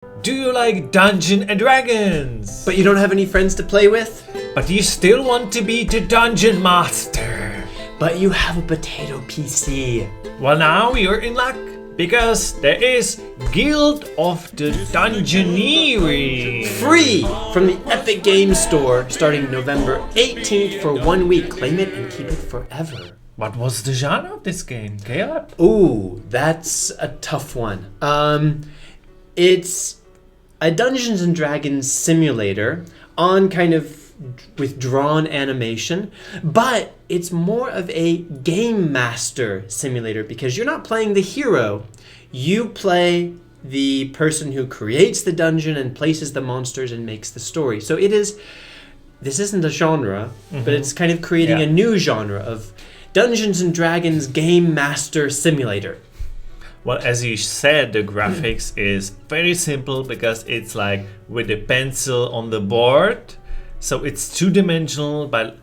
Do you like Dungeons and Dragons? But you don't have any friends to play with? But you still want to be the Dungeon Master? But you have a potato PC. Well, now you're in luck, because there is Guild of the Dungeoneering. Free from the Epic Games Store starting November 18th for 1 week. Claim it and keep it forever. What was the genre of this game, Caleb? Ooh, that's a tough one. It's a Dungeons and Dragons simulator on kind of withdrawn animation, but it's more of a game master simulator because you're not playing the hero. You play the person who creates the dungeon and places the monsters and makes the story. So this isn't a genre, but it's kind of creating a new genre of Dungeons and Dragons Game Master Simulator. Well, as you said, the graphics is very simple because it's like with a pencil on the board. So it's two-dimensional, but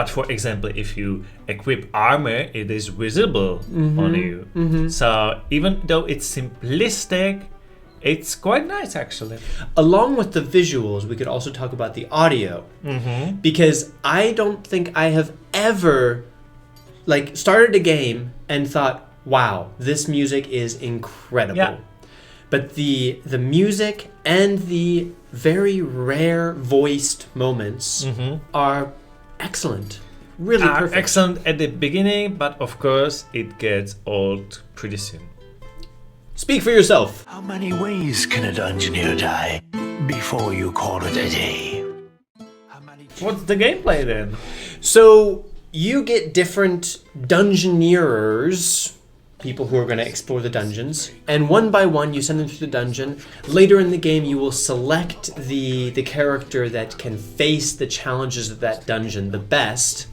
for example, if you equip armor, it is visible on you. So even though it's simplistic, it's quite nice actually. Along with the visuals, we could also talk about the audio. Because I don't think I have ever started a game and thought, wow, this music is incredible. Yeah. But the music and the very rare voiced moments are excellent. Really perfect. Excellent at the beginning, but of course it gets old pretty soon. Speak for yourself. How many ways can a dungeoneer die before you call it a day? What's the gameplay then? So you get different dungeoneerers, people who are going to explore the dungeons, and one by one you send them through the dungeon. Later in the game you will select the character that can face the challenges of that dungeon the best,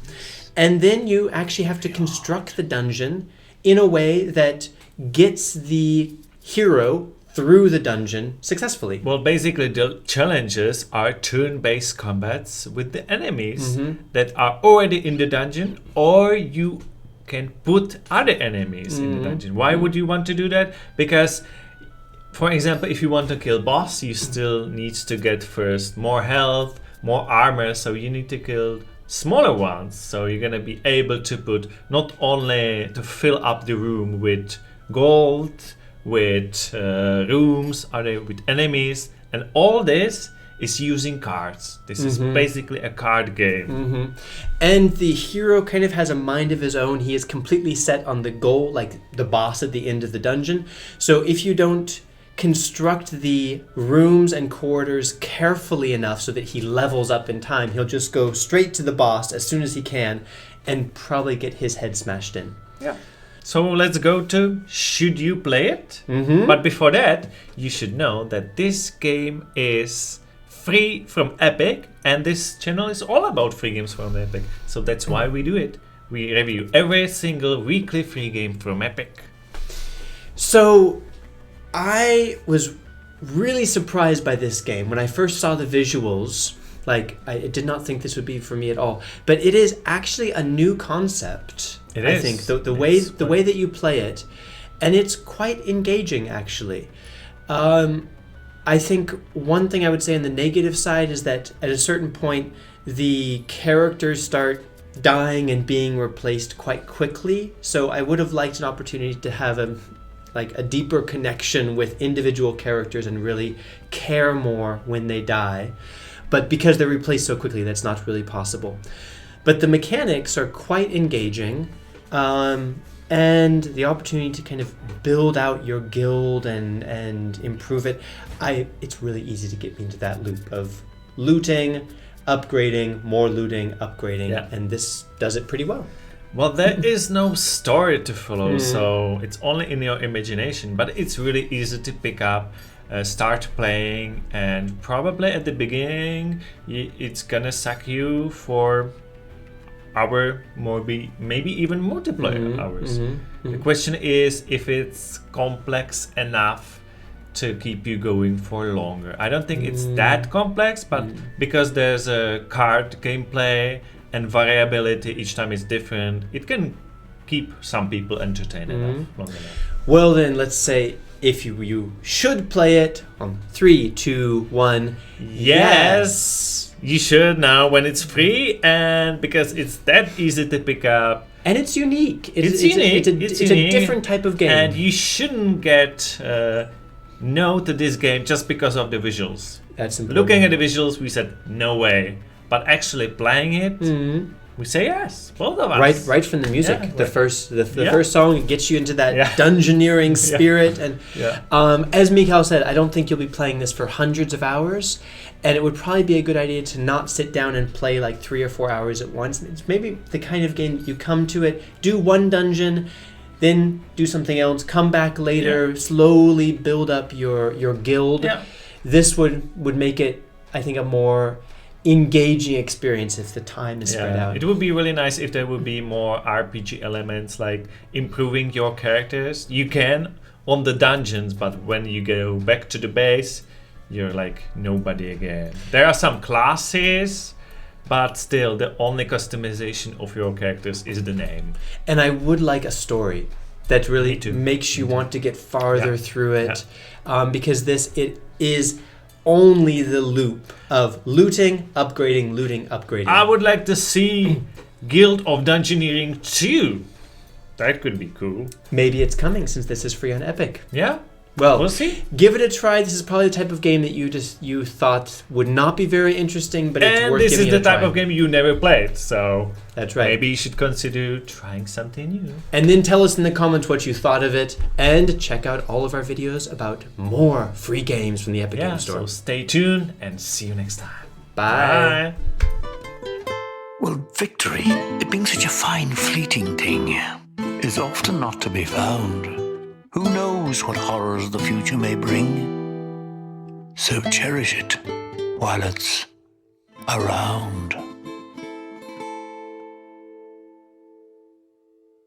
and then you actually have to construct the dungeon in a way that gets the hero through the dungeon successfully. Well, basically the challenges are turn-based combats with the enemies that are already in the dungeon, or you can put other enemies in the dungeon. Why would you want to do that? Because, for example, if you want to kill boss, you still need to get first more health, more armor, so you need to kill smaller ones. So you're gonna be able to put not only to fill up the room with gold, with rooms, with enemies, and all this is using cards. This is basically a card game. And the hero kind of has a mind of his own. He is completely set on the goal, like the boss at the end of the dungeon. So if you don't construct the rooms and corridors carefully enough so that he levels up in time, he'll just go straight to the boss as soon as he can and probably get his head smashed in. Yeah. So let's go to Should You Play It? But before that, you should know that this game is free from Epic, and this channel is all about free games from Epic. So that's why we do it. We review every single weekly free game from Epic. So I was really surprised by this game. When I first saw the visuals, I did not think this would be for me at all. But it is actually a new concept. I think the way that you play it, and it's quite engaging actually. I think one thing I would say on the negative side is that at a certain point the characters start dying and being replaced quite quickly. So I would have liked an opportunity to have a deeper connection with individual characters and really care more when they die. But because they're replaced so quickly, that's not really possible. But the mechanics are quite engaging, and the opportunity to kind of build out your guild and improve it. It's really easy to get me into that loop of looting, upgrading, more looting, upgrading, and this does it pretty well. Well, there is no story to follow, so it's only in your imagination, but it's really easy to pick up, start playing, and probably at the beginning it's gonna suck you for hour, maybe even multiplayer hours. The question is if it's complex enough to keep you going for longer. I don't think it's that complex, but because there's a card gameplay and variability, each time is different, it can keep some people entertained enough, long enough. Well then, let's say if you should play it on 3, 2, 1. Yes, you should now when it's free, and because it's that easy to pick up. And it's unique. It's unique. It's a different type of game. And you shouldn't get no to this game just because of the visuals. That's important. Looking at the visuals, we said no way. But actually playing it, we say yes. Both of us. Right from the music. Yeah, the first song gets you into that dungeoneering spirit. And as Michal said, I don't think you'll be playing this for hundreds of hours. And it would probably be a good idea to not sit down and play like 3 or 4 hours at once. It's maybe the kind of game that you come to it, do one dungeon, then do something else, come back later, slowly build up your guild. Yeah. This would make it, I think, a more engaging experience if the time is spread out. It would be really nice if there would be more RPG elements, like improving your characters. You can on the dungeons, but when you go back to the base, you're like nobody again. There are some classes, but still the only customization of your characters is the name. And I would like a story that really Me too. makes you want to get farther through it, because it is only the loop of looting, upgrading. I would like to see Guild of Dungeoneering 2. That could be cool. Maybe it's coming since this is free on Epic. Yeah. Well, We'll see. give it a try. This is probably the type of game that you thought would not be very interesting, but it's And worth this giving is it the a try. type of game you never played, so That's right. maybe you should consider trying something new. And then tell us in the comments what you thought of it, and check out all of our videos about more free games from the Epic Game Store. So stay tuned and see you next time. Bye. Well, victory, it being such a fine, fleeting thing, is often not to be found. Who knows what horrors the future may bring? So cherish it while it's around.